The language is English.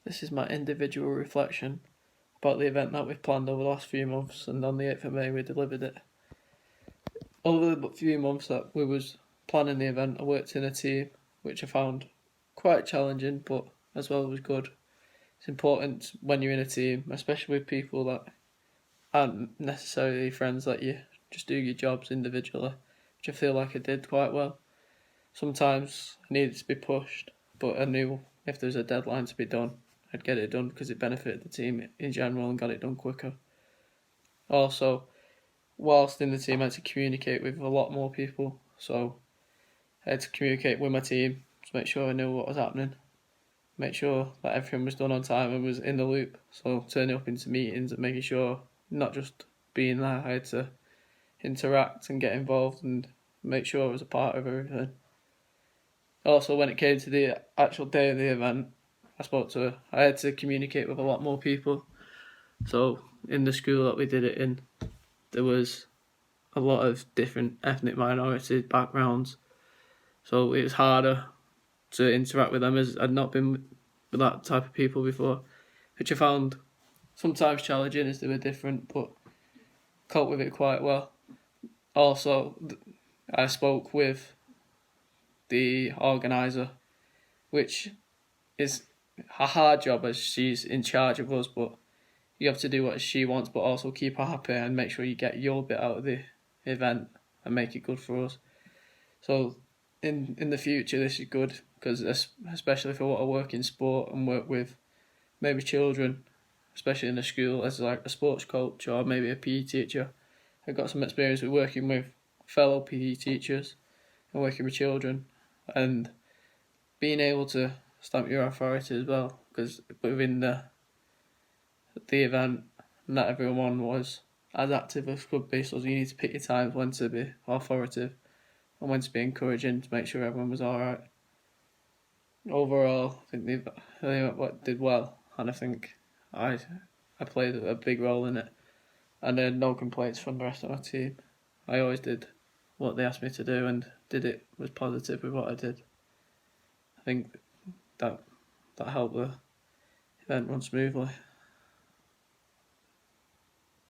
This is my individual reflection about the event that we've planned over the last few months, and on the 8th of May we delivered it. Over the few months that we was planning the event, I worked in a team, which I found quite challenging, but as well was good. It's important when you're in a team, especially with people that aren't necessarily friends, that you just do your jobs individually, which I feel like I did quite well. Sometimes I needed to be pushed, but I knew if there was a deadline to be done, I'd get it done because it benefited the team in general and got it done quicker. Also, whilst in the team, I had to communicate with a lot more people, so I had to communicate with my team to make sure I knew what was happening, make sure that everything was done on time and was in the loop. So turning up into meetings and making sure, not just being there, I had to interact and get involved and make sure I was a part of everything. Also, when it came to the actual day of the event, I had to communicate with a lot more people. So in the school that we did it in, there was a lot of different ethnic minority backgrounds. So it was harder to interact with them, as I'd not been with that type of people before, which I found sometimes challenging as they were different, but coped with it quite well. Also, I spoke with the organiser, which is a hard job as she's in charge of us, but you have to do what she wants, but also keep her happy and make sure you get your bit out of the event and make it good for us. So in the future, this is good because especially if I want to work in sport and work with maybe children, especially in a school as like a sports coach or maybe a PE teacher, I've got some experience with working with fellow PE teachers and working with children and being able to stamp your authority as well, because within the event, not everyone was as active as could be, so you need to pick your times when to be authoritative and when to be encouraging to make sure everyone was alright. Overall, I think they did well, and I think I played a big role in it, and I had no complaints from the rest of my team. I always did what they asked me to do and was positive with what I did. I think that helped the event run smoothly.